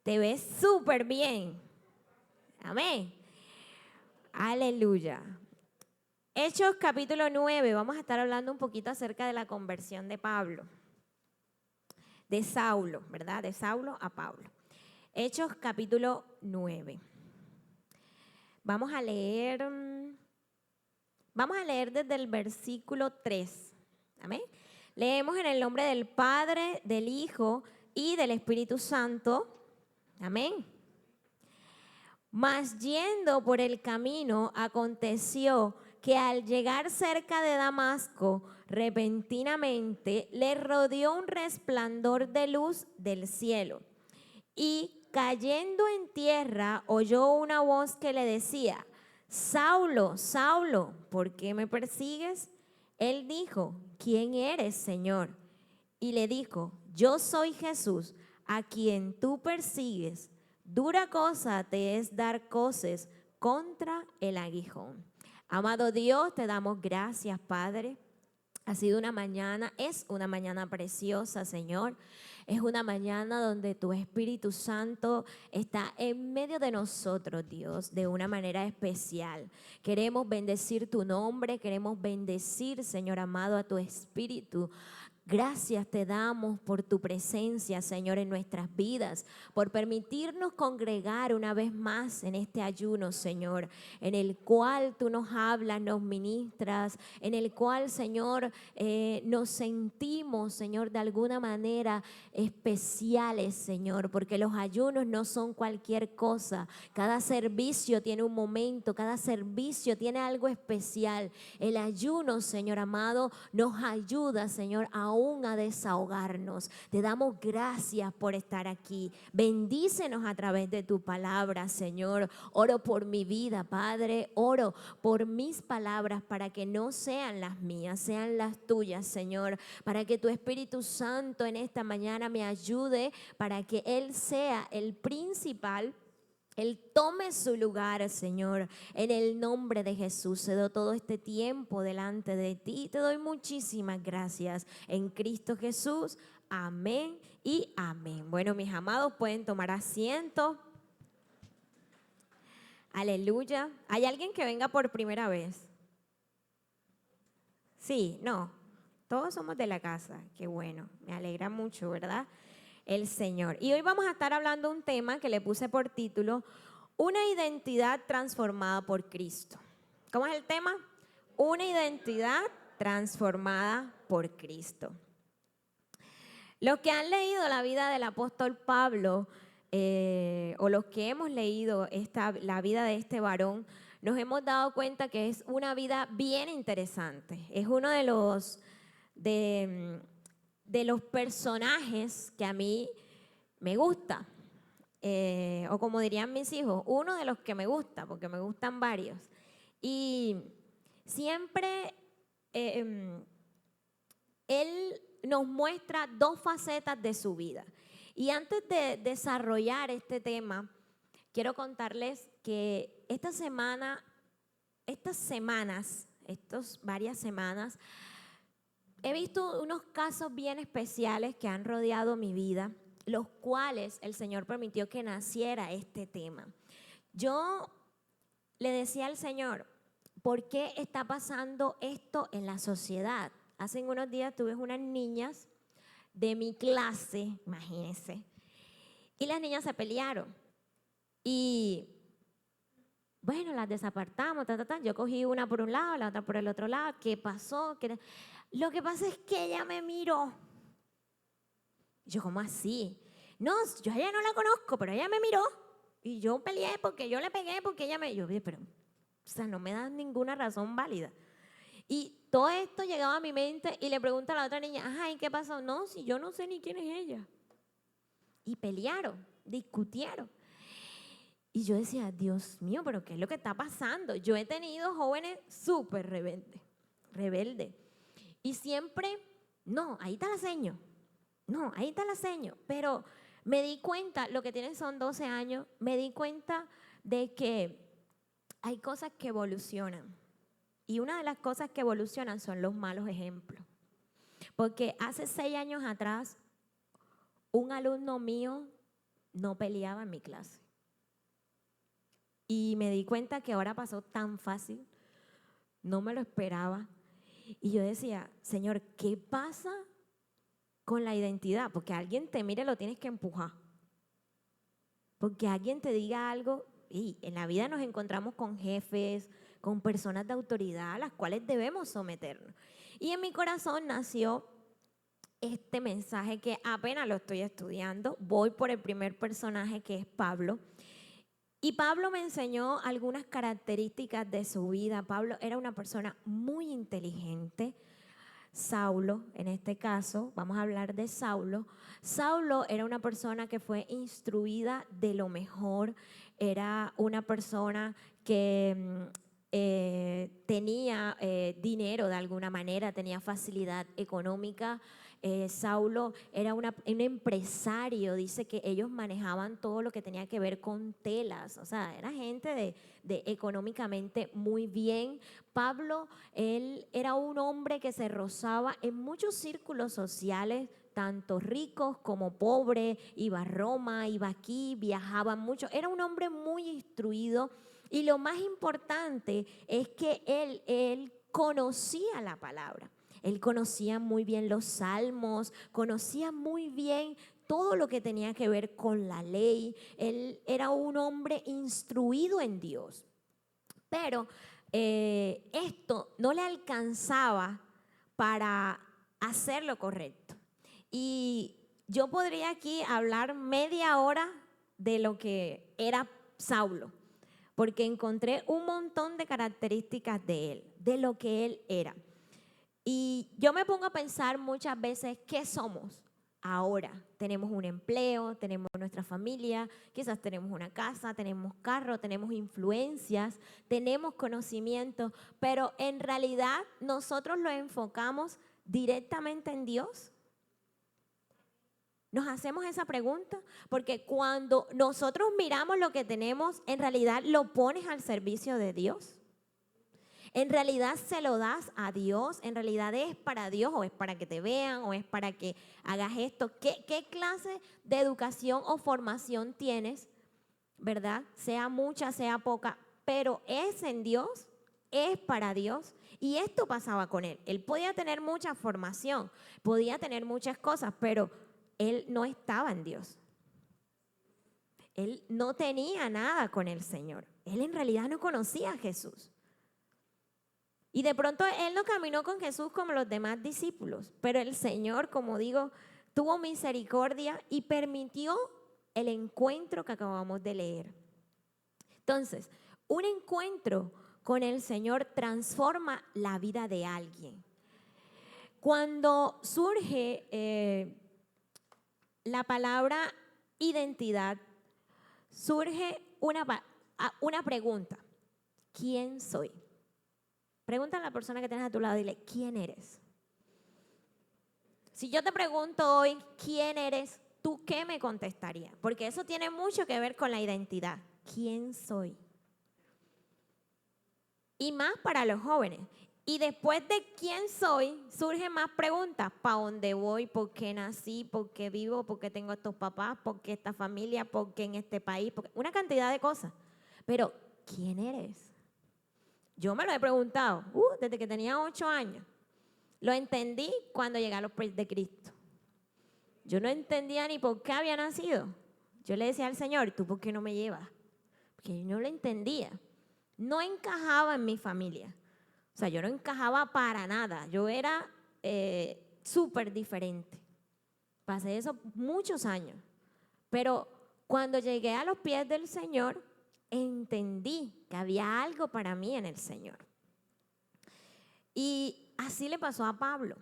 Te ves súper bien. Amén. Aleluya. Hechos capítulo 9, vamos a estar hablando un poquito acerca de la conversión de Pablo, de Saulo, ¿verdad? De Saulo a Pablo. Hechos capítulo 9. Vamos a leer desde el versículo 3. Amén. Leemos en el nombre del Padre, del Hijo y del Espíritu Santo. Amén. Mas yendo por el camino, aconteció que al llegar cerca de Damasco, repentinamente le rodeó un resplandor de luz del cielo. Y cayendo en tierra, oyó una voz que le decía: Saulo, Saulo, ¿por qué me persigues? Él dijo: ¿quién eres, Señor? Y le dijo: yo soy Jesús, a quien tú persigues. Dura cosa te es dar coces contra el aguijón. Amado Dios, te damos gracias, Padre. Ha sido una mañana, es una mañana preciosa, Señor. Es una mañana donde tu Espíritu Santo está en medio de nosotros, Dios, de una manera especial. Queremos bendecir tu nombre, queremos bendecir, Señor amado, a tu Espíritu. Gracias te damos por tu presencia, Señor, en nuestras vidas, por permitirnos congregar una vez más en este ayuno, Señor, en el cual tú nos hablas, nos ministras, en el cual, Señor, nos sentimos, Señor, de alguna manera especiales, Señor, porque los ayunos no son cualquier cosa. Cada servicio tiene un momento, cada servicio tiene algo especial. El ayuno, Señor amado, nos ayuda, Señor, aún a desahogarnos. Te damos gracias por estar aquí. Bendícenos a través de tu palabra, Señor. Oro por mi vida, Padre. Oro por mis palabras para que no sean las mías, sean las tuyas, Señor. Para que tu Espíritu Santo en esta mañana me ayude, para que Él sea el principal. Él tome su lugar, Señor, en el nombre de Jesús. Cedo todo este tiempo delante de ti. Te doy muchísimas gracias en Cristo Jesús. Amén y amén. Bueno, mis amados, pueden tomar asiento. Aleluya. ¿Hay alguien que venga por primera vez? Sí, no. Todos somos de la casa. Qué bueno. Me alegra mucho, ¿verdad? El Señor. Y hoy vamos a estar hablando un tema que le puse por título: una identidad transformada por Cristo. ¿Cómo es el tema? Una identidad transformada por Cristo. Los que han leído la vida del apóstol Pablo, o los que hemos leído la vida de este varón, nos hemos dado cuenta que es una vida bien interesante. Es uno de los personajes que a mí me gusta. O como dirían mis hijos, uno de los que me gusta, porque me gustan varios. Y siempre él nos muestra dos facetas de su vida. Y antes de desarrollar este tema, quiero contarles que estas varias semanas, he visto unos casos bien especiales que han rodeado mi vida, los cuales el Señor permitió que naciera este tema. Yo le decía al Señor: ¿por qué está pasando esto en la sociedad? Hace unos días tuve unas niñas de mi clase, imagínense, y las niñas se pelearon. Y bueno, las desapartamos, yo cogí una por un lado, la otra por el otro lado. ¿Qué pasó? Lo que pasa es que ella me miró. Yo, ¿cómo así? No, yo a ella no la conozco, pero ella me miró y yo peleé porque yo le pegué, porque ella me... Yo dije, pero, o sea, no me dan ninguna razón válida. Y todo esto llegaba a mi mente y le pregunto a la otra niña: ajá, ¿y qué pasó? No, si yo no sé ni quién es ella. Y pelearon, discutieron. Y yo decía: Dios mío, pero ¿qué es lo que está pasando? Yo he tenido jóvenes súper rebeldes. Y siempre, no, ahí está la seño. No, ahí está la seño. Pero me di cuenta, lo que tienen son 12 años, me di cuenta de que hay cosas que evolucionan. Y una de las cosas que evolucionan son los malos ejemplos. Porque hace 6 años atrás, un alumno mío no peleaba en mi clase. Y me di cuenta que ahora pasó tan fácil, no me lo esperaba. Y yo decía, Señor, ¿qué pasa con la identidad? Porque alguien te mire, lo tienes que empujar. Porque alguien te diga algo, y en la vida nos encontramos con jefes, con personas de autoridad a las cuales debemos someternos. Y en mi corazón nació este mensaje que apenas lo estoy estudiando. Voy por el primer personaje, que es Pablo. Y Pablo me enseñó algunas características de su vida. Pablo era una persona muy inteligente. Saulo, en este caso, vamos a hablar de Saulo. Saulo era una persona que fue instruida de lo mejor, era una persona que tenía dinero de alguna manera, tenía facilidad económica. Saulo era un empresario, dice que ellos manejaban todo lo que tenía que ver con telas, o sea, era gente de económicamente muy bien. Pablo, él era un hombre que se rozaba en muchos círculos sociales, tanto ricos como pobres, iba a Roma, iba aquí, viajaba mucho, era un hombre muy instruido. Y lo más importante es que él conocía la palabra. Él conocía muy bien los salmos, conocía muy bien todo lo que tenía que ver con la ley. Él era un hombre instruido en Dios. Pero esto no le alcanzaba para hacer lo correcto. Y yo podría aquí hablar media hora de lo que era Saulo, porque encontré un montón de características de él, de lo que él era. Y yo me pongo a pensar muchas veces, ¿qué somos ahora? Tenemos un empleo, tenemos nuestra familia, quizás tenemos una casa, tenemos carro, tenemos influencias, tenemos conocimiento, pero en realidad nosotros lo enfocamos directamente en Dios. Nos hacemos esa pregunta porque cuando nosotros miramos lo que tenemos, en realidad lo pones al servicio de Dios. En realidad se lo das a Dios, en realidad es para Dios o es para que te vean o es para que hagas esto. ¿Qué clase de educación o formación tienes? ¿Verdad? Sea mucha, sea poca, pero es en Dios, es para Dios. Y esto pasaba con él. Él podía tener mucha formación, podía tener muchas cosas, pero él no estaba en Dios. Él no tenía nada con el Señor. Él en realidad no conocía a Jesús. Y de pronto él no caminó con Jesús como los demás discípulos, pero el Señor, como digo, tuvo misericordia y permitió el encuentro que acabamos de leer. Entonces, un encuentro con el Señor transforma la vida de alguien. Cuando surge la palabra identidad, surge una pregunta: ¿quién soy? Pregunta a la persona que tienes a tu lado, dile, ¿quién eres? Si yo te pregunto hoy, ¿quién eres? ¿Tú qué me contestarías? Porque eso tiene mucho que ver con la identidad. ¿Quién soy? Y más para los jóvenes. Y después de quién soy, surgen más preguntas. ¿Para dónde voy? ¿Por qué nací? ¿Por qué vivo? ¿Por qué tengo estos papás? ¿Por qué esta familia? ¿Por qué en este país? Una cantidad de cosas. Pero, ¿quién eres? Yo me lo he preguntado desde que tenía 8 años. Lo entendí cuando llegué a los pies de Cristo. Yo no entendía ni por qué había nacido. Yo le decía al Señor, ¿tú por qué no me llevas? Porque yo no lo entendía. No encajaba en mi familia. O sea, yo no encajaba para nada. Yo era súper diferente. Pasé eso muchos años. Pero cuando llegué a los pies del Señor, entendí que había algo para mí en el Señor. Y así le pasó a Pablo.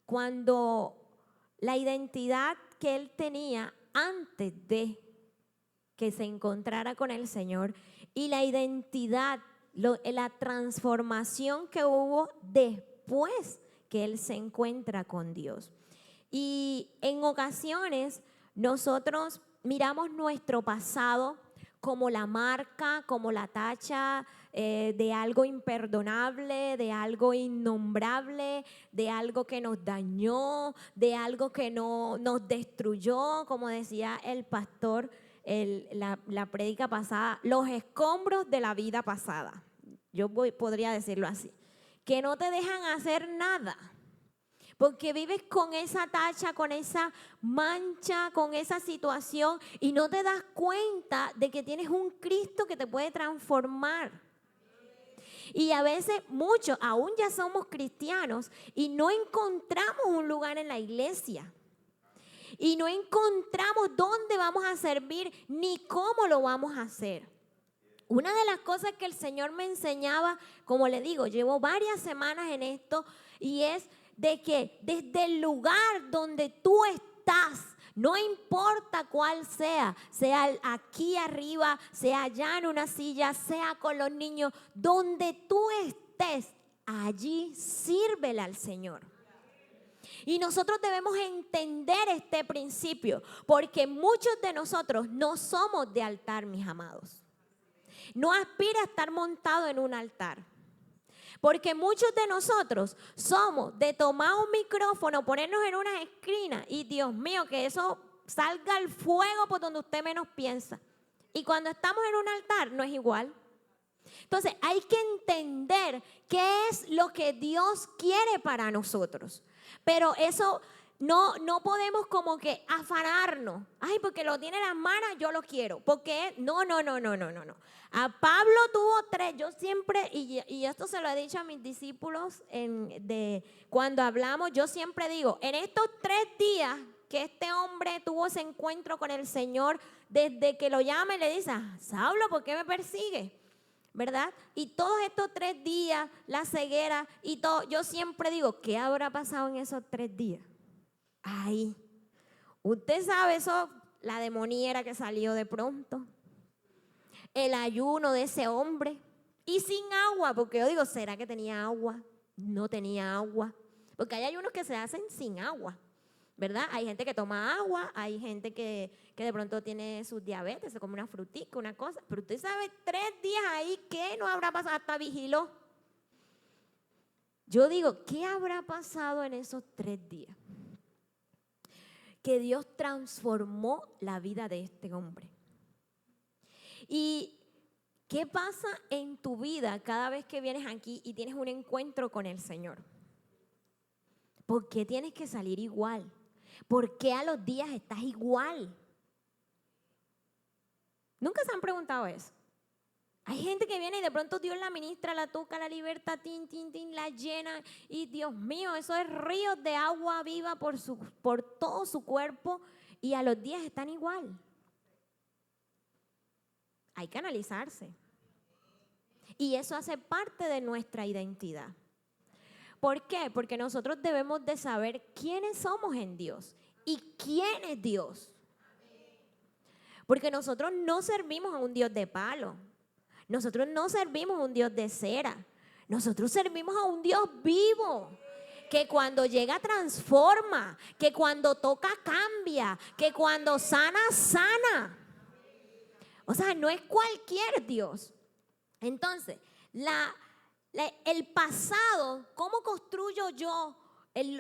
Cuando la identidad que él tenía antes de que se encontrara con el Señor y la identidad, la transformación que hubo después que él se encuentra con Dios. Y en ocasiones nosotros miramos nuestro pasado como la marca, como la tacha de algo imperdonable, de algo innombrable, de algo que nos dañó, de algo que no nos destruyó, como decía el pastor. la prédica pasada, los escombros de la vida pasada. Podría decirlo así. Que no te dejan hacer nada. Porque vives con esa tacha, con esa mancha, con esa situación y no te das cuenta de que tienes un Cristo que te puede transformar. Y a veces muchos, aún ya somos cristianos y no encontramos un lugar en la iglesia. Y no encontramos dónde vamos a servir ni cómo lo vamos a hacer. Una de las cosas que el Señor me enseñaba, como le digo, llevo varias semanas en esto y es de que desde el lugar donde tú estás, no importa cuál sea aquí arriba, sea allá en una silla, sea con los niños, donde tú estés, allí sírvele al Señor. Y nosotros debemos entender este principio, porque muchos de nosotros no somos de altar, mis amados. No aspira a estar montado en un altar. Porque muchos de nosotros somos de tomar un micrófono, ponernos en una esquina y Dios mío, que eso salga al fuego por donde usted menos piensa. Y cuando estamos en un altar no es igual. Entonces hay que entender qué es lo que Dios quiere para nosotros. Pero eso no podemos como que afanarnos. Ay, porque lo tiene en las manos, yo lo quiero. Porque no. A Pablo tuvo 3, yo siempre, y esto se lo he dicho a mis discípulos cuando hablamos, yo siempre digo, en estos 3 días que este hombre tuvo ese encuentro con el Señor, desde que lo llama y le dice, Saulo, ¿por qué me persigue? ¿Verdad? Y todos estos 3 días, la ceguera y todo, yo siempre digo, ¿qué habrá pasado en esos 3 días? Ay, usted sabe eso, la demoniera que salió de pronto, el ayuno de ese hombre y sin agua, porque yo digo, ¿será que tenía agua? No tenía agua, porque hay ayunos que se hacen sin agua, ¿verdad? Hay gente que toma agua, hay gente que de pronto tiene sus diabetes, se come una frutica, una cosa, pero usted sabe, 3 días ahí, ¿qué no habrá pasado? Hasta vigiló. Yo digo, ¿qué habrá pasado en esos 3 días? Que Dios transformó la vida de este hombre. ¿Y qué pasa en tu vida cada vez que vienes aquí y tienes un encuentro con el Señor? ¿Por qué tienes que salir igual? ¿Por qué a los días estás igual? ¿Nunca se han preguntado eso? Hay gente que viene y de pronto Dios la ministra, la toca, la liberta, la llena. Y Dios mío, eso es ríos de agua viva por todo su cuerpo y a los días están igual. Hay que analizarse. Y eso hace parte de nuestra identidad. ¿Por qué? Porque nosotros debemos de saber quiénes somos en Dios y quién es Dios. Porque nosotros no servimos a un Dios de palo. Nosotros no servimos a un Dios de cera. Nosotros servimos a un Dios vivo. Que cuando llega transforma. Que cuando toca cambia. Que cuando sana, sana. O sea, no es cualquier Dios. Entonces, el pasado, ¿cómo construyo yo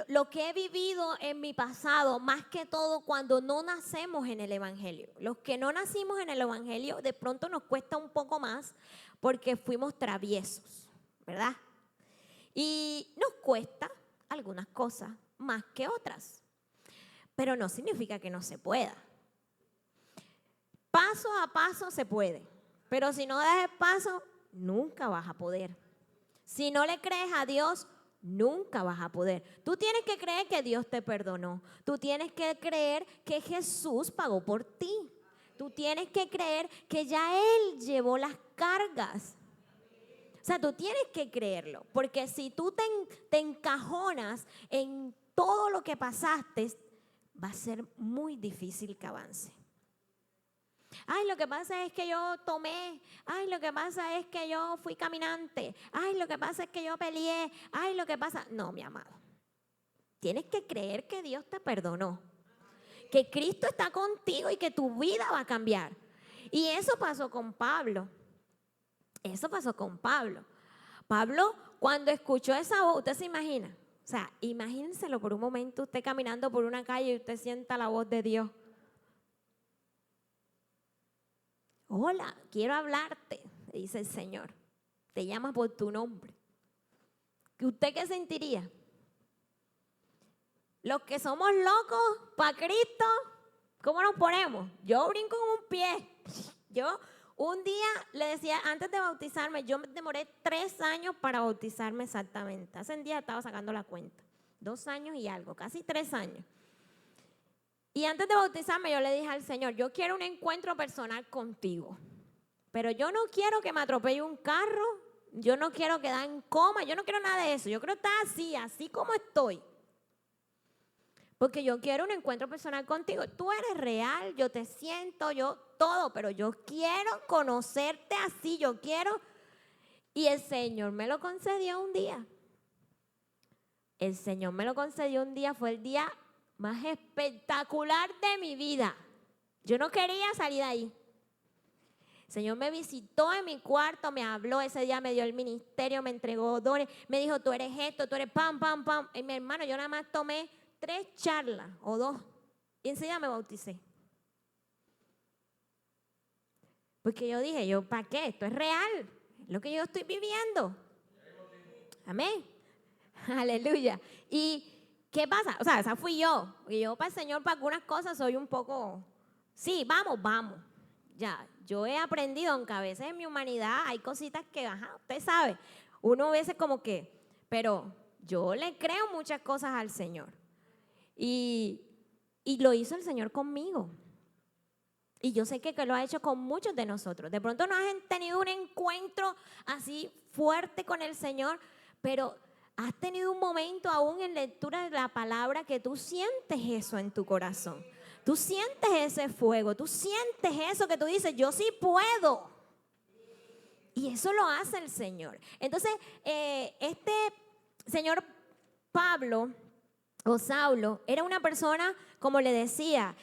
lo que he vivido en mi pasado? Más que todo cuando no nacemos en el Evangelio. Los que no nacimos en el Evangelio, de pronto nos cuesta un poco más porque fuimos traviesos, ¿verdad? Y nos cuesta algunas cosas más que otras. Pero no significa que no se pueda. Paso a paso se puede, pero si no das el paso, nunca vas a poder. Si no le crees a Dios, nunca vas a poder. Tú tienes que creer que Dios te perdonó. Tú tienes que creer que Jesús pagó por ti. Tú tienes que creer que ya Él llevó las cargas. O sea, tú tienes que creerlo, porque si tú te encajonas en todo lo que pasaste, va a ser muy difícil que avance. Ay, lo que pasa es que yo tomé. Ay, lo que pasa es que yo fui caminante. Ay, lo que pasa es que yo peleé. Ay, lo que pasa. No, mi amado. Tienes que creer que Dios te perdonó. Que Cristo está contigo y que tu vida va a cambiar. Y eso pasó con Pablo. Eso pasó con Pablo. Pablo, cuando escuchó esa voz, usted se imagina. O sea, imagínenselo por un momento, usted caminando por una calle y usted sienta la voz de Dios. Hola, quiero hablarte, dice el Señor. Te llama por tu nombre. ¿Usted qué sentiría? Los que somos locos para Cristo, ¿cómo nos ponemos? Yo brinco con un pie. Yo un día le decía, antes de bautizarme, yo me demoré 3 años para bautizarme exactamente. Hace un día estaba sacando la cuenta. 2 años y algo, casi 3 años. Y antes de bautizarme yo le dije al Señor, yo quiero un encuentro personal contigo. Pero yo no quiero que me atropelle un carro, yo no quiero quedar en coma, yo no quiero nada de eso. Yo quiero estar así como estoy. Porque yo quiero un encuentro personal contigo. Tú eres real, yo te siento, yo todo, pero yo quiero conocerte así, yo quiero. Y el Señor me lo concedió un día. El Señor me lo concedió un día, fue el día más espectacular de mi vida. Yo no quería salir de ahí. El Señor me visitó en mi cuarto, me habló, ese día me dio el ministerio, me entregó dones, me dijo, tú eres esto, tú eres pam. Y mi hermano, yo nada más tomé 3 charlas o 2 y enseguida me bauticé. Porque yo dije, ¿para qué? Esto es real, es lo que yo estoy viviendo. Amén. Aleluya. ¿Y qué pasa? O sea, esa fui yo. Y yo para el Señor, para algunas cosas soy un poco, sí, vamos. Ya, yo he aprendido, aunque a veces en mi humanidad hay cositas que, usted sabe, uno a veces como que, pero yo le creo muchas cosas al Señor. Y lo hizo el Señor conmigo. Y yo sé que lo ha hecho con muchos de nosotros. De pronto no has tenido un encuentro así fuerte con el Señor, pero has tenido un momento aún en lectura de la palabra que tú sientes eso en tu corazón. Tú sientes ese fuego, tú sientes eso que tú dices, yo sí puedo. Y eso lo hace el Señor. Entonces, este señor Pablo o Saulo era una persona, como le decía,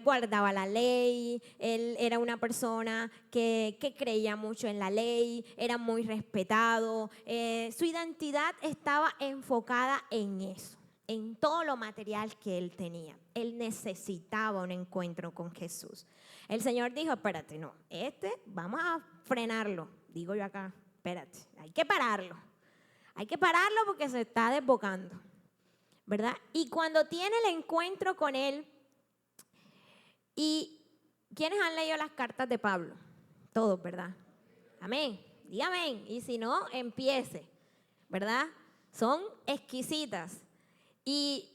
guardaba la ley, él era una persona que creía mucho en la ley, era muy respetado, su identidad estaba enfocada en eso, en todo lo material que él tenía. Él necesitaba un encuentro con Jesús. El Señor dijo, espérate, no, vamos a frenarlo, digo yo acá, espérate, hay que pararlo porque se está desbocando. ¿Verdad? Y cuando tiene el encuentro con él, ¿y quiénes han leído las cartas de Pablo? Todos, ¿verdad? Amén. Diga amén. Y si no, empiece, ¿verdad? Son exquisitas. Y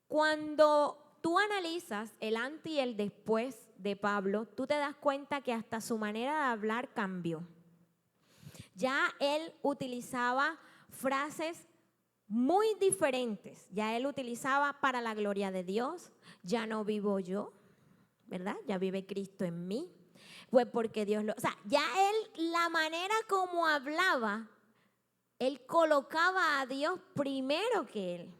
cuando tú analizas el antes y el después de Pablo, tú te das cuenta que hasta su manera de hablar cambió. Ya él utilizaba frases muy diferentes. Ya él utilizaba para la gloria de Dios. Ya no vivo yo, ¿verdad? Ya vive Cristo en mí. Pues porque Dios o sea, ya él, la manera como hablaba, él colocaba a Dios primero que él.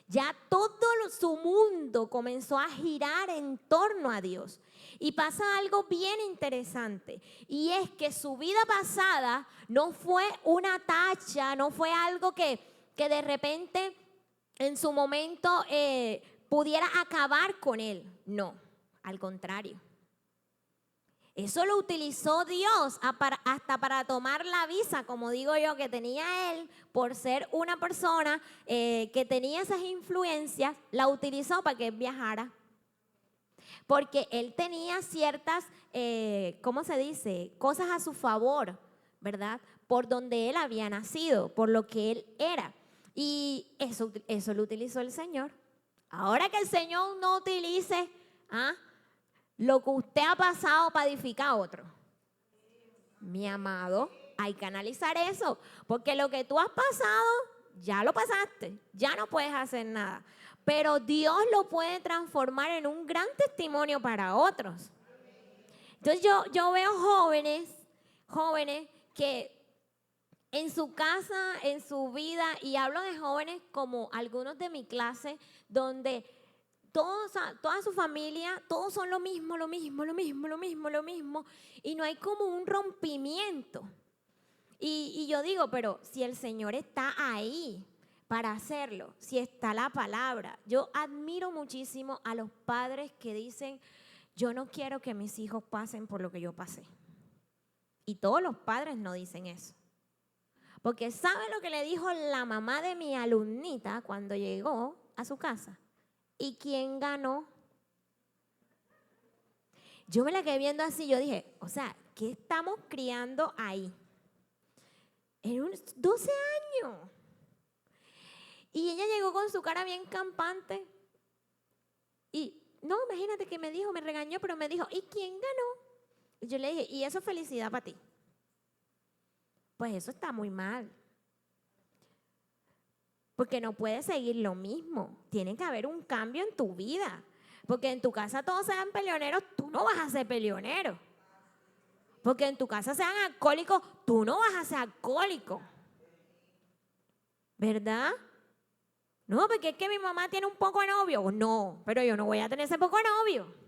Ya todo su mundo comenzó a girar en torno a Dios. Y pasa algo bien interesante. Y es que su vida pasada no fue una tacha, no fue algo que de repente en su momento pudiera acabar con él. No, al contrario. Eso lo utilizó Dios hasta para tomar la visa, como digo yo, que tenía él por ser una persona que tenía esas influencias, la utilizó para que él viajara. Porque él tenía ciertas, ¿cómo se dice? Cosas a su favor, ¿verdad? Por donde él había nacido, por lo que él era. Y eso lo utilizó el Señor. Ahora que el Señor no utilice lo que usted ha pasado para edificar a otro, mi amado, hay que analizar eso. Porque lo que tú has pasado, ya lo pasaste, ya no puedes hacer nada. Pero Dios lo puede transformar en un gran testimonio para otros. Entonces yo veo jóvenes que en su casa, en su vida, y hablo de jóvenes como algunos de mi clase, donde toda su familia, todos son lo mismo, y no hay como un rompimiento. Y yo digo, pero si el Señor está ahí para hacerlo, si está la palabra, yo admiro muchísimo a los padres que dicen, yo no quiero que mis hijos pasen por lo que yo pasé. Y todos los padres no dicen eso. Porque ¿sabe lo que le dijo la mamá de mi alumnita cuando llegó a su casa? ¿Y quién ganó? Yo me la quedé viendo así, yo dije, o sea, ¿qué estamos criando ahí? En unos 12 años. Y ella llegó con su cara bien campante. Y no, imagínate que me dijo, me regañó, pero me dijo, ¿y quién ganó? Y yo le dije, ¿y eso es felicidad para ti? Pues eso está muy mal. Porque no puedes seguir lo mismo. Tiene que haber un cambio en tu vida. Porque en tu casa todos sean peleoneros, tú no vas a ser peleonero. Porque en tu casa sean alcohólicos, tú no vas a ser alcohólico. ¿Verdad? No, porque es que mi mamá tiene un poco de novio. No, pero yo no voy a tener ese poco de novio.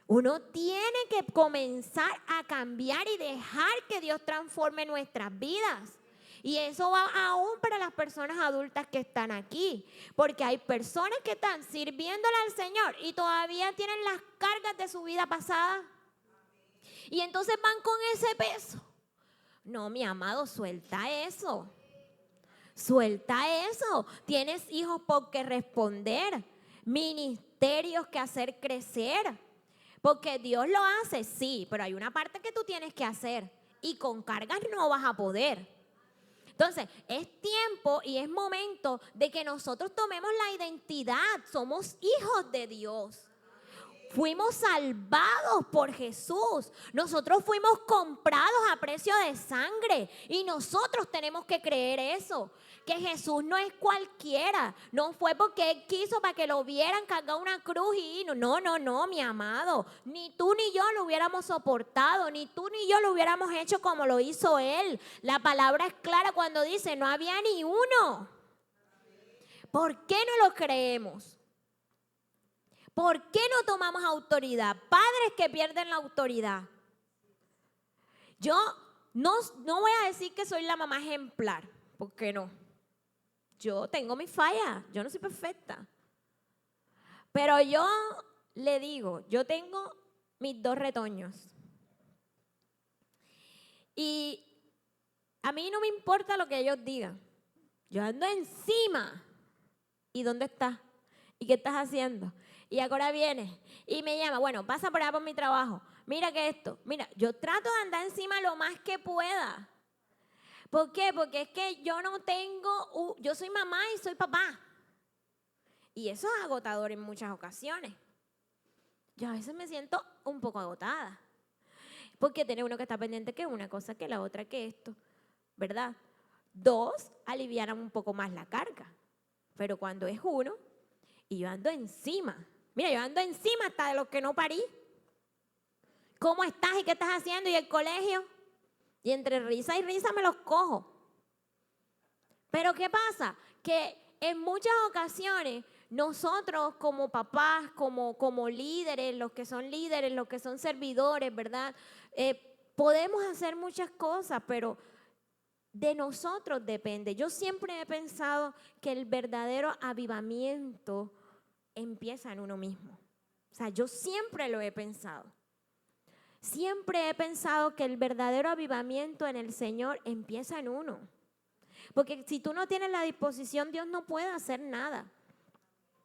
Uno tiene que comenzar a cambiar y dejar que Dios transforme nuestras vidas. Y eso va aún para las personas adultas que están aquí. Porque hay personas que están sirviéndole al Señor y todavía tienen las cargas de su vida pasada. Y entonces van con ese peso. No, mi amado, suelta eso. Suelta eso. Tienes hijos por qué responder. Ministerios que hacer crecer. Porque Dios lo hace, sí, pero hay una parte que tú tienes que hacer. Y con cargas no vas a poder. Entonces, es tiempo y es momento de que nosotros tomemos la identidad. Somos hijos de Dios. Fuimos salvados por Jesús. Nosotros fuimos comprados a precio de sangre. Y nosotros tenemos que creer eso. Que Jesús no es cualquiera. No fue porque Él quiso para que lo vieran cargar una cruz y no, mi amado. Ni tú ni yo lo hubiéramos soportado. Ni tú ni yo lo hubiéramos hecho como lo hizo Él. La palabra es clara cuando dice, no había ni uno. ¿Por qué no lo creemos? ¿Por qué no tomamos autoridad? Padres que pierden la autoridad. Yo no voy a decir que soy la mamá ejemplar, porque no. Yo tengo mis fallas, yo no soy perfecta. Pero yo le digo, yo tengo mis 2 retoños. Y a mí no me importa lo que ellos digan. Yo ando encima. ¿Y dónde estás? ¿Y qué estás haciendo? Y ahora viene y me llama, bueno, pasa por allá por mi trabajo. Mira que esto, mira, yo trato de andar encima lo más que pueda. ¿Por qué? Porque es que yo no tengo, yo soy mamá y soy papá. Y eso es agotador en muchas ocasiones. Yo a veces me siento un poco agotada. Porque tiene uno que está pendiente que una cosa, que la otra, que esto, ¿verdad? 2, aliviaran un poco más la carga. Pero cuando es uno, y yo ando encima. Mira, yo ando encima hasta de los que no parí. ¿Cómo estás y qué estás haciendo? ¿Y el colegio? Y entre risa y risa me los cojo. Pero ¿qué pasa? Que en muchas ocasiones nosotros como papás, como líderes, los que son servidores, ¿verdad? Podemos hacer muchas cosas, pero de nosotros depende. Yo siempre he pensado que el verdadero avivamiento empieza en uno mismo. O sea, yo siempre lo he pensado. Siempre he pensado que el verdadero avivamiento en el Señor empieza en uno. Porque si tú no tienes la disposición, Dios no puede hacer nada.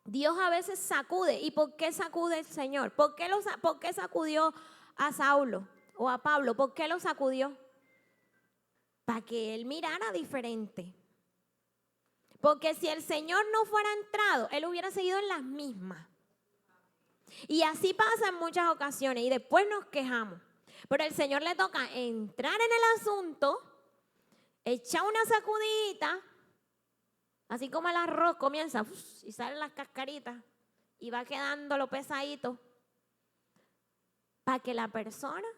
Dios a veces sacude. ¿Y por qué sacude el Señor? ¿Por qué sacudió a Saulo o a Pablo? ¿Por qué lo sacudió? Para que él mirara diferente. Porque si el Señor no fuera entrado, él hubiera seguido en las mismas. Y así pasa en muchas ocasiones y después nos quejamos. Pero el Señor le toca entrar en el asunto, echar una sacudidita, así como el arroz comienza y salen las cascaritas y va quedando lo pesadito, para que la persona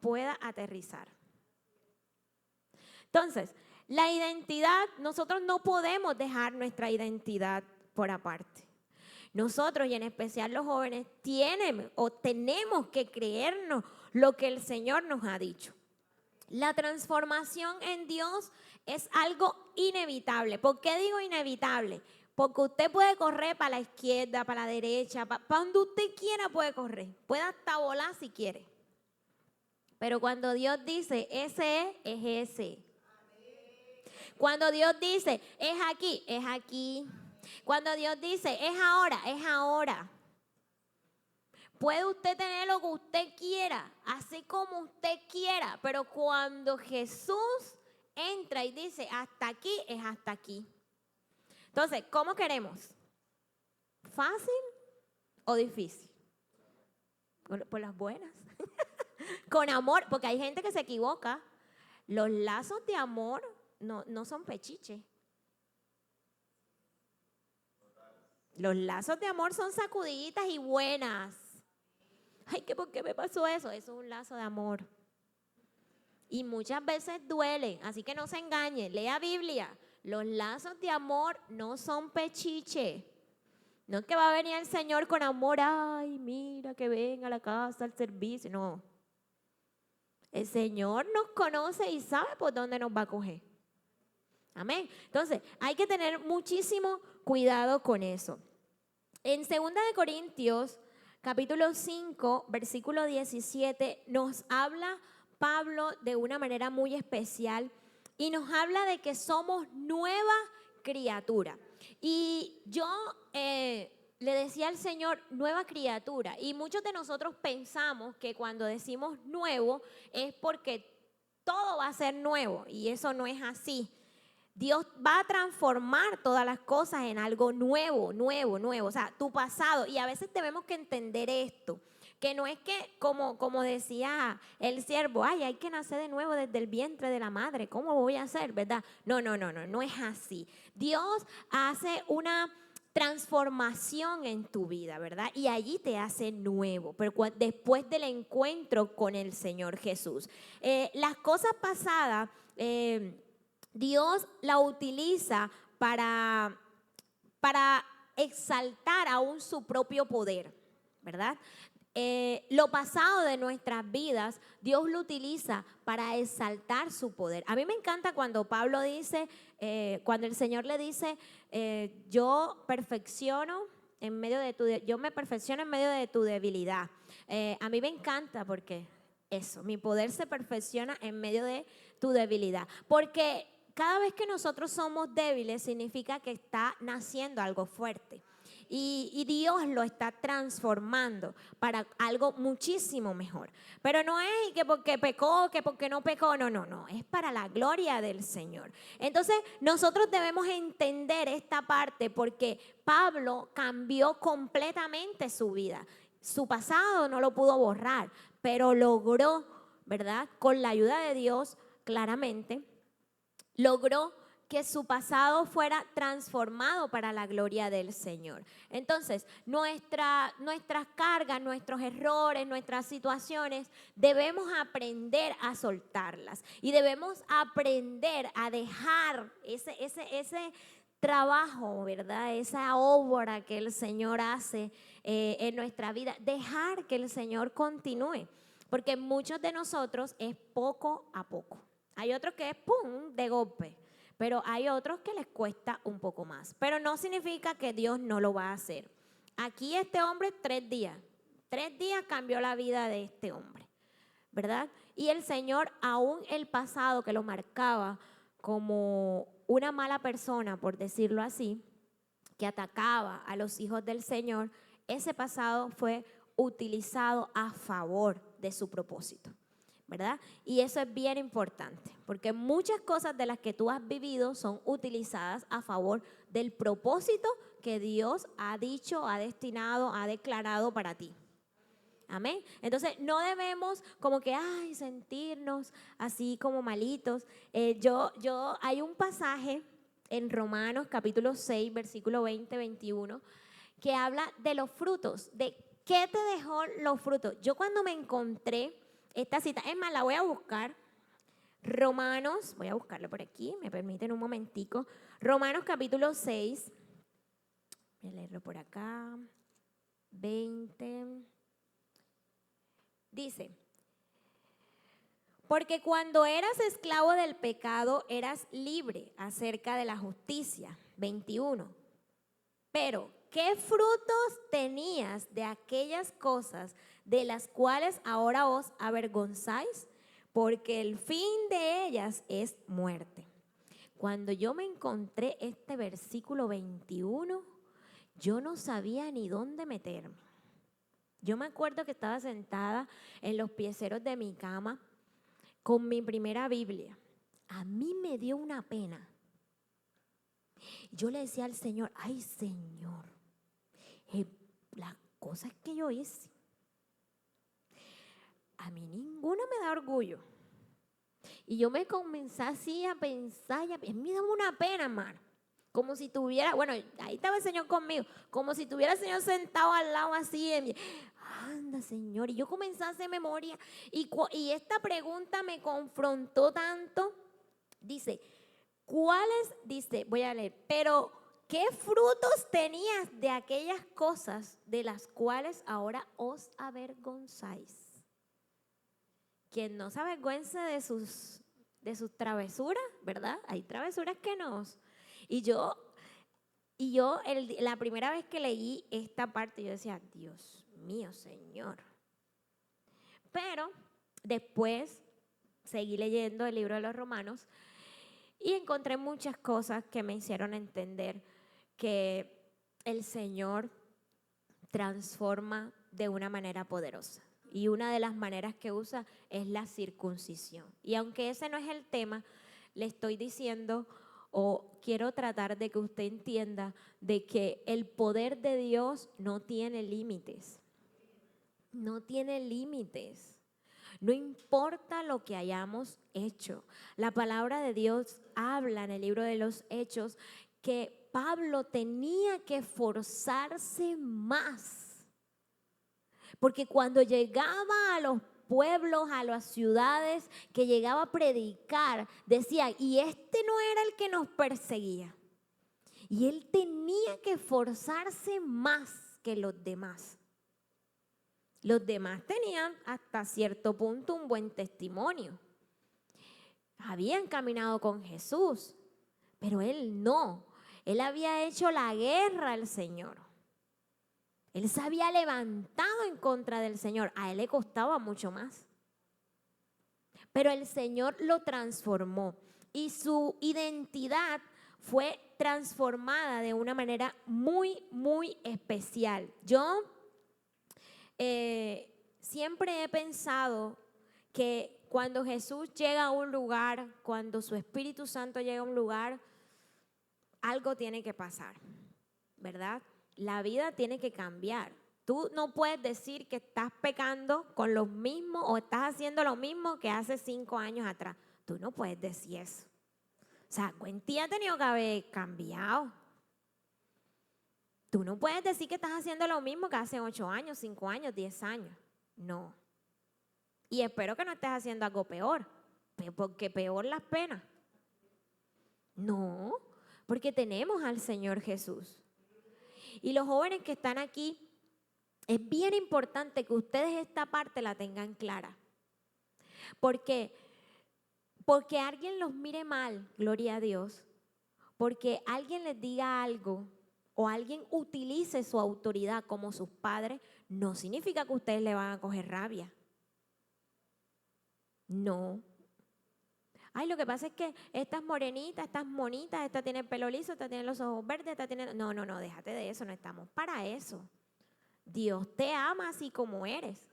pueda aterrizar. Entonces, la identidad, nosotros no podemos dejar nuestra identidad por aparte. Nosotros, y en especial los jóvenes, tenemos que creernos lo que el Señor nos ha dicho. La transformación en Dios es algo inevitable. ¿Por qué digo inevitable? Porque usted puede correr para la izquierda, para la derecha, para donde usted quiera puede correr. Puede hasta volar si quiere. Pero cuando Dios dice, ese es ese. Cuando Dios dice, es aquí, es aquí. Cuando Dios dice, es ahora, es ahora. Puede usted tener lo que usted quiera, así como usted quiera, pero cuando Jesús entra y dice, hasta aquí, es hasta aquí. Entonces, ¿cómo queremos? ¿Fácil o difícil? Por las buenas. Con amor, porque hay gente que se equivoca. Los lazos de amor no son pechiche. Los lazos de amor son sacudiditas y buenas. Ay, ¿por qué me pasó eso? Eso es un lazo de amor. Y muchas veces duelen, así que no se engañen. Lea Biblia. Los lazos de amor no son pechiche. No es que va a venir el Señor con amor. Ay, mira que venga a la casa, al servicio. No. El Señor nos conoce y sabe por dónde nos va a coger. Amén. Entonces, hay que tener muchísimo cuidado con eso. En 2 de Corintios, capítulo 5, versículo 17, nos habla Pablo de una manera muy especial y nos habla de que somos nueva criatura. Y yo le decía al Señor, nueva criatura. Y muchos de nosotros pensamos que cuando decimos nuevo es porque todo va a ser nuevo. Y eso no es así. Dios va a transformar todas las cosas en algo nuevo, nuevo, nuevo. O sea, tu pasado. Y a veces tenemos que entender esto. Que no es que, como decía el siervo, ay, hay que nacer de nuevo desde el vientre de la madre. ¿Cómo voy a hacer, verdad? No es así. Dios hace una transformación en tu vida, ¿verdad? Y allí te hace nuevo, pero después del encuentro con el Señor Jesús. Las cosas pasadas, Dios la utiliza para exaltar aún su propio poder, ¿verdad? Lo pasado de nuestras vidas, Dios lo utiliza para exaltar su poder. A mí me encanta cuando Pablo dice, cuando el Señor le dice, yo me perfecciono en medio de tu debilidad. A mí me encanta porque eso, mi poder se perfecciona en medio de tu debilidad. Porque cada vez que nosotros somos débiles significa que está naciendo algo fuerte. Y Dios lo está transformando para algo muchísimo mejor. Pero no es que porque pecó, que porque no pecó, no, es para la gloria del Señor. Entonces nosotros debemos entender esta parte porque Pablo cambió completamente su vida. Su pasado no lo pudo borrar, pero logró, ¿verdad? Con la ayuda de Dios, claramente, logró que su pasado fuera transformado para la gloria del Señor. Entonces, nuestras cargas, nuestros errores, nuestras situaciones, debemos aprender a soltarlas y debemos aprender a dejar ese trabajo, ¿verdad? Esa obra que el Señor hace en nuestra vida, dejar que el Señor continúe, porque muchos de nosotros es poco a poco. Hay otros que es pum, de golpe. Pero hay otros que les cuesta un poco más. Pero no significa que Dios no lo va a hacer. Aquí este hombre 3 días. 3 días cambió la vida de este hombre, ¿verdad? Y el Señor, aún el pasado que lo marcaba como una mala persona, por decirlo así, que atacaba a los hijos del Señor, ese pasado fue utilizado a favor de su propósito, ¿verdad? Y eso es bien importante, porque muchas cosas de las que tú has vivido son utilizadas a favor del propósito que Dios ha dicho, ha destinado, ha declarado para ti. Amén. Entonces no debemos como que sentirnos así como malitos. Hay un pasaje en Romanos capítulo 6, versículo 20-21, que habla de los frutos, de qué te dejó los frutos. Yo cuando me encontré esta cita, es más, la voy a buscar. Romanos, voy a buscarla por aquí, me permiten un momentico. Romanos capítulo 6, voy a leerlo por acá, 20. Dice, porque cuando eras esclavo del pecado, eras libre acerca de la justicia. 21. Pero ¿qué frutos tenías de aquellas cosas de las cuales ahora os avergonzáis? Porque el fin de ellas es muerte. Cuando yo me encontré este versículo 21, yo no sabía ni dónde meterme. Yo me acuerdo que estaba sentada en los pieceros de mi cama con mi primera Biblia. A mí me dio una pena. Yo le decía al Señor, ay Señor, las cosas que yo hice, a mí ninguna me da orgullo. Y yo me comencé así a pensar, y me daba una pena, hermano. Como si tuviera, bueno, ahí estaba el Señor conmigo, como si tuviera el Señor sentado al lado así de mí. Anda, Señor. Y yo comencé a hacer memoria. Y esta pregunta me confrontó tanto. Dice, voy a leer, pero ¿qué frutos tenías de aquellas cosas de las cuales ahora os avergonzáis? Quien no se avergüence de sus travesuras, ¿verdad? Hay travesuras que nos... Y yo la primera vez que leí esta parte, yo decía, Dios mío, Señor. Pero después seguí leyendo el libro de los Romanos y encontré muchas cosas que me hicieron entender que el Señor transforma de una manera poderosa. Y una de las maneras que usa es la circuncisión. Y aunque ese no es el tema, le estoy diciendo o quiero tratar de que usted entienda de que el poder de Dios no tiene límites. No tiene límites. No importa lo que hayamos hecho. La palabra de Dios habla en el libro de los Hechos que Pablo tenía que esforzarse más. Porque cuando llegaba a los pueblos, a las ciudades, que llegaba a predicar, decía, y este no era el que nos perseguía. Y él tenía que esforzarse más que los demás. Los demás tenían hasta cierto punto un buen testimonio. Habían caminado con Jesús, pero él no. Él había hecho la guerra al Señor. Él se había levantado en contra del Señor. A él le costaba mucho más. Pero el Señor lo transformó y su identidad fue transformada de una manera muy, muy especial. Yo siempre he pensado que cuando Jesús llega a un lugar, cuando su Espíritu Santo llega a un lugar, algo tiene que pasar, ¿verdad? La vida tiene que cambiar. Tú no puedes decir que estás pecando con los mismos o estás haciendo lo mismo que hace 5 años atrás. Tú no puedes decir eso. O sea, Quentin ha tenido que haber cambiado. Tú no puedes decir que estás haciendo lo mismo que hace 8 años, 5 años, 10 años. No. Y espero que no estés haciendo algo peor, porque peor las penas. No, porque tenemos al Señor Jesús. Y los jóvenes que están aquí, es bien importante que ustedes esta parte la tengan clara. Porque alguien los mire mal, gloria a Dios, porque alguien les diga algo o alguien utilice su autoridad como sus padres, no significa que ustedes le van a coger rabia. No. Ay, lo que pasa es que esta es morenita, esta es monita, esta tiene el pelo liso, esta tiene los ojos verdes, esta tiene... No, déjate de eso, no estamos para eso. Dios te ama así como eres.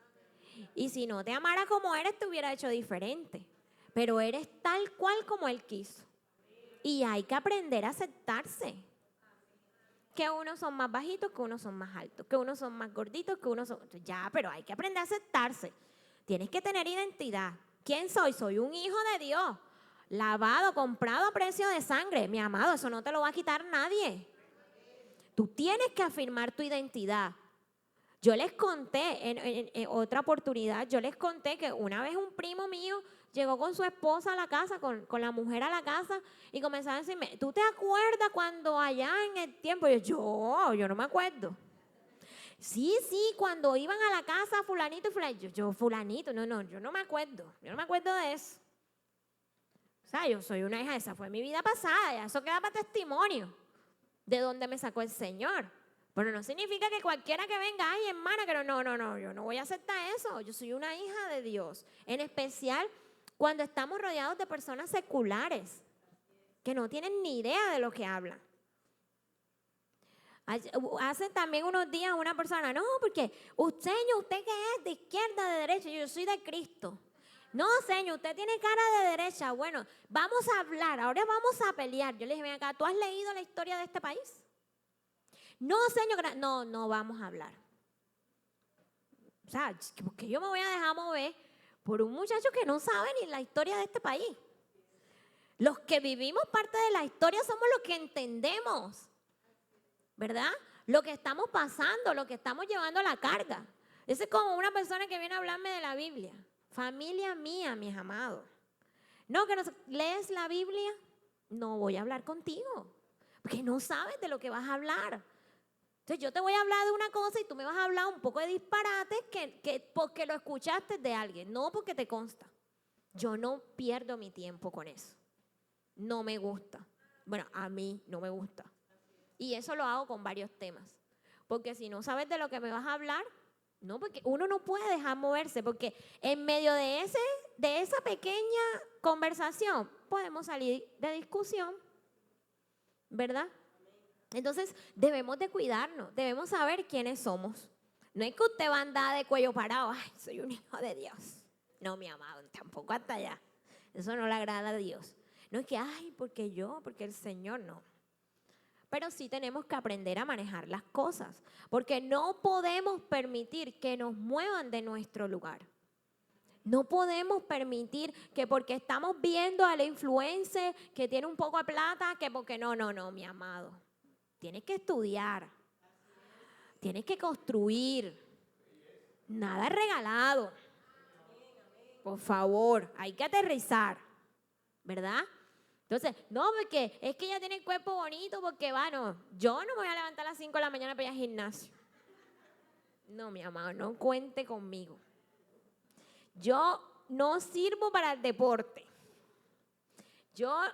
Y si no te amara como eres, te hubiera hecho diferente. Pero eres tal cual como Él quiso. Y hay que aprender a aceptarse. Que unos son más bajitos, que unos son más altos, que unos son más gorditos, que unos son... Ya, pero hay que aprender a aceptarse. Tienes que tener identidad. ¿Quién soy? Soy un hijo de Dios. Lavado, comprado a precio de sangre. Mi amado, eso no te lo va a quitar nadie. Tú tienes que afirmar tu identidad. Yo les conté en otra oportunidad, yo les conté que una vez un primo mío llegó con su esposa a la casa, con la mujer a la casa y comenzaba a decirme, ¿tú te acuerdas cuando allá en el tiempo? Y yo no me acuerdo. Sí, cuando iban a la casa fulanito y fulanito. Yo fulanito, yo no me acuerdo. Yo no me acuerdo de eso. O sea, yo soy una hija, esa fue mi vida pasada, ya eso queda para testimonio de dónde me sacó el Señor. Pero no significa que cualquiera que venga, ay, hermana, que no, yo no voy a aceptar eso. Yo soy una hija de Dios. En especial cuando estamos rodeados de personas seculares que no tienen ni idea de lo que hablan. Hace también unos días una persona, no, porque señor, ¿usted qué es? ¿De izquierda, de derecha? Yo soy de Cristo. No, señor, usted tiene cara de derecha. Bueno, vamos a hablar, ahora vamos a pelear. Yo le dije, ven acá, ¿tú has leído la historia de este país? No, señor, no vamos a hablar. O sea, porque yo me voy a dejar mover por un muchacho que no sabe ni la historia de este país. Los que vivimos parte de la historia somos los que entendemos, ¿verdad? Lo que estamos pasando, lo que estamos llevando a la carga. Ese es como una persona que viene a hablarme de la Biblia. Familia mía, mis amados. No, que no lees la Biblia, no voy a hablar contigo, porque no sabes de lo que vas a hablar. Entonces yo te voy a hablar de una cosa y tú me vas a hablar un poco de disparates que porque lo escuchaste de alguien, no porque te consta. Yo no pierdo mi tiempo con eso. No me gusta. Bueno, a mí no me gusta. Y eso lo hago con varios temas. Porque si no sabes de lo que me vas a hablar, no, porque uno no puede dejar moverse, porque en medio de esa pequeña conversación podemos salir de discusión, ¿verdad? Entonces debemos de cuidarnos, debemos saber quiénes somos. No es que usted va a andar de cuello parado, ay, soy un hijo de Dios. No, mi amado, tampoco hasta allá. Eso no le agrada a Dios. No es que, ay, porque el Señor no. Pero sí tenemos que aprender a manejar las cosas, porque no podemos permitir que nos muevan de nuestro lugar. No podemos permitir que porque estamos viendo a la influencer que tiene un poco de plata, que porque no, mi amado. Tienes que estudiar, tienes que construir, nada regalado. Por favor, hay que aterrizar, ¿verdad? Entonces, no, porque es que ella tiene el cuerpo bonito, porque yo no me voy a levantar a las 5 de la mañana para ir al gimnasio. No, mi amado, no cuente conmigo. Yo no sirvo para el deporte.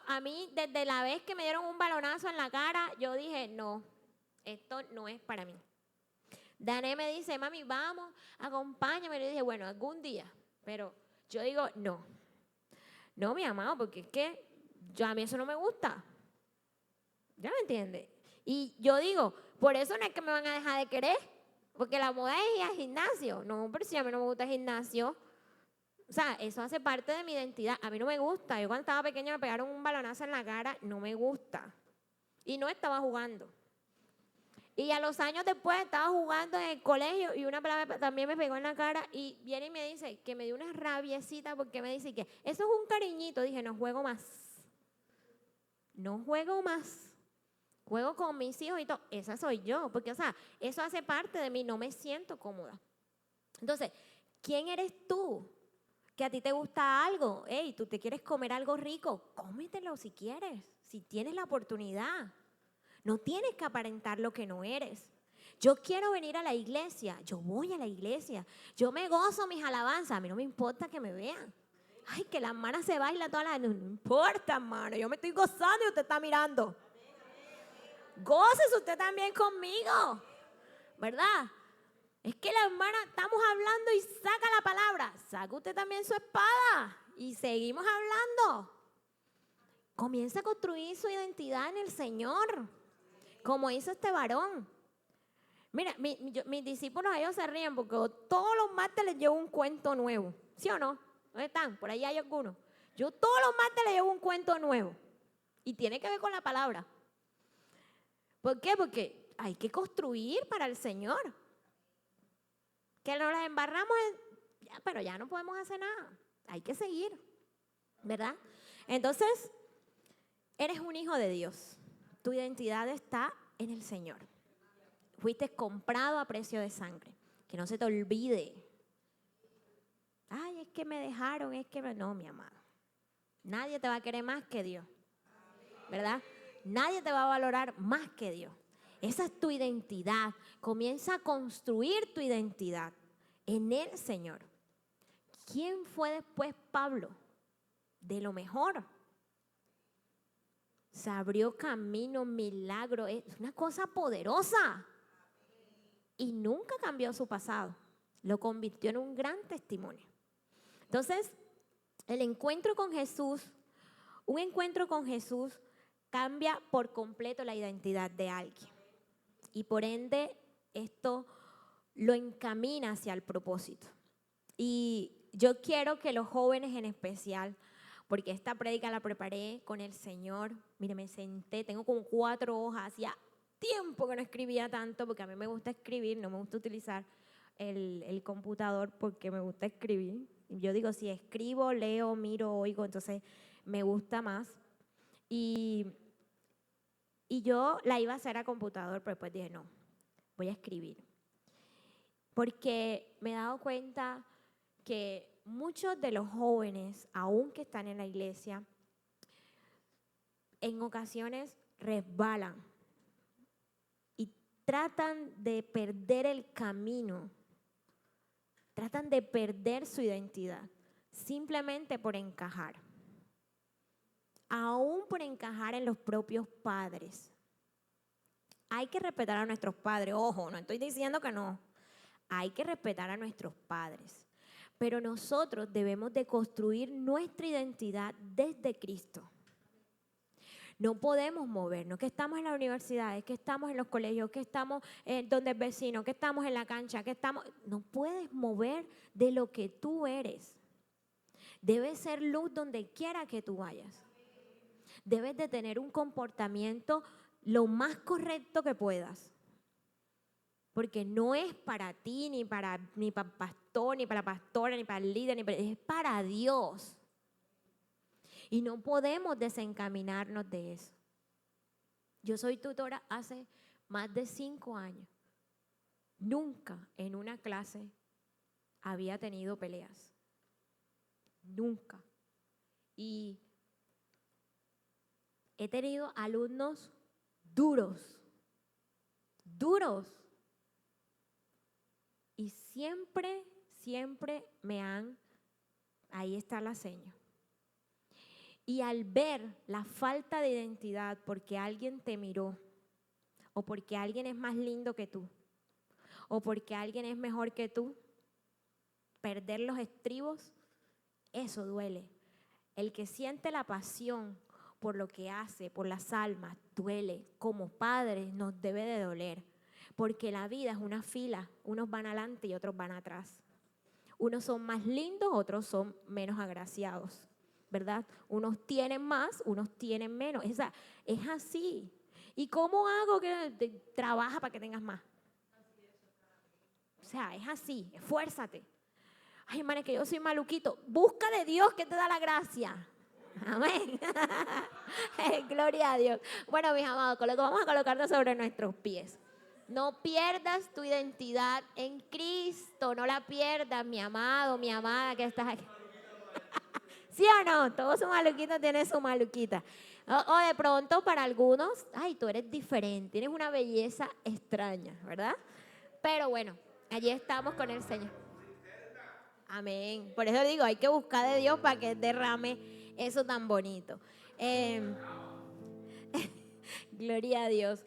A mí, desde la vez que me dieron un balonazo en la cara, yo dije, no, esto no es para mí. Dané me dice, mami, vamos, acompáñame. Yo dije, bueno, algún día. Pero yo digo, no, mi amado, porque es que a mí eso no me gusta. ¿Ya me entiende? Y yo digo, por eso no es que me van a dejar de querer, porque la moda es ir al gimnasio. No, pero si a mí no me gusta el gimnasio. O sea, eso hace parte de mi identidad. A mí no me gusta. Yo cuando estaba pequeña me pegaron un balonazo en la cara. No me gusta. Y no estaba jugando. Y a los años después estaba jugando en el colegio y una palabra también me pegó en la cara y viene y me dice que me dio una rabiecita porque me dice que eso es un cariñito. Dije, no juego más. No juego más. Juego con mis hijos y todo. Esa soy yo. Porque, o sea, eso hace parte de mí. No me siento cómoda. Entonces, ¿quién eres tú? Que a ti te gusta algo, hey, tú te quieres comer algo rico, cómetelo si quieres, si tienes la oportunidad. No tienes que aparentar lo que no eres. Yo quiero venir a la iglesia, yo voy a la iglesia, yo me gozo mis alabanzas, a mí no me importa que me vean. Ay, que la hermana se baila toda la... No importa, hermano, yo me estoy gozando y usted está mirando. Gócese usted también conmigo, ¿verdad? Es que la hermana, estamos hablando y saca la palabra. Saca usted también su espada y seguimos hablando. Comienza a construir su identidad en el Señor, como hizo este varón. Mira, mis discípulos, ellos se ríen porque todos los martes les llevo un cuento nuevo. ¿Sí o no? ¿Dónde están? Por ahí hay algunos. Yo todos los martes les llevo un cuento nuevo. Y tiene que ver con la palabra. ¿Por qué? Porque hay que construir para el Señor. Que nos las embarramos, pero ya no podemos hacer nada. Hay que seguir, ¿verdad? Entonces, eres un hijo de Dios. Tu identidad está en el Señor. Fuiste comprado a precio de sangre. Que no se te olvide. Ay, es que me dejaron, es que... No, mi amado. Nadie te va a querer más que Dios, ¿verdad? Nadie te va a valorar más que Dios. Esa es tu identidad. Comienza a construir tu identidad en el Señor. ¿Quién fue después Pablo? De lo mejor. Se abrió camino, milagro. Es una cosa poderosa. y nunca cambió su pasado. Lo convirtió en un gran testimonio. Entonces, el encuentro con Jesús, un encuentro con Jesús cambia por completo la identidad de alguien. Y por ende, esto lo encamina hacia el propósito. Y yo quiero que los jóvenes en especial, porque esta prédica la preparé con el Señor, mire, me senté, tengo como 4 hojas, hacía tiempo que no escribía tanto, porque a mí me gusta escribir, no me gusta utilizar el computador porque me gusta escribir. Yo digo, si escribo, leo, miro, oigo, entonces me gusta más. Y yo la iba a hacer a computador, pero después dije, no, voy a escribir. Porque me he dado cuenta que muchos de los jóvenes, aún que están en la iglesia, en ocasiones resbalan y tratan de perder el camino, tratan de perder su identidad, simplemente por encajar. Aún por encajar en los propios padres. Hay que respetar a nuestros padres, ojo, no estoy diciendo que no. Hay que respetar a nuestros padres. Pero nosotros debemos de construir nuestra identidad desde Cristo. No podemos movernos, que estamos en la universidad, que estamos en los colegios, que estamos donde es vecino, que estamos en la cancha, que estamos... No puedes mover de lo que tú eres. Debes ser luz donde quiera que tú vayas. Debes de tener un comportamiento lo más correcto que puedas. Porque no es para ti, ni para pastor, ni para pastora, ni para el líder, es para Dios. Y no podemos desencaminarnos de eso. Yo soy tutora hace más de 5 años. Nunca en una clase había tenido peleas. Nunca. Y he tenido alumnos duros. Y siempre me han, ahí está la seña. Y al ver la falta de identidad porque alguien te miró, o porque alguien es más lindo que tú, o porque alguien es mejor que tú, perder los estribos, eso duele. El que siente la pasión por lo que hace, por las almas, duele. Como padres nos debe de doler, porque la vida es una fila, unos van adelante y otros van atrás. Unos son más lindos, otros son menos agraciados, ¿verdad? Unos tienen más, unos tienen menos. Es así. ¿Y cómo hago que trabaja para que tengas más? O sea, es así, esfuérzate. Ay, hermana, es que yo soy maluquito. Busca de Dios que te da la gracia. Amén. Gloria a Dios. Bueno, mis amados, vamos a colocarnos sobre nuestros pies. No pierdas tu identidad en Cristo. No la pierdas, mi amado, mi amada que estás aquí. ¿Sí o no? Todo su maluquito tiene su maluquita. O de pronto para algunos, ay, tú eres diferente, tienes una belleza extraña, ¿verdad? Pero bueno, allí estamos con el Señor. Amén. Por eso digo, hay que buscar de Dios para que derrame eso tan bonito. Gloria a Dios.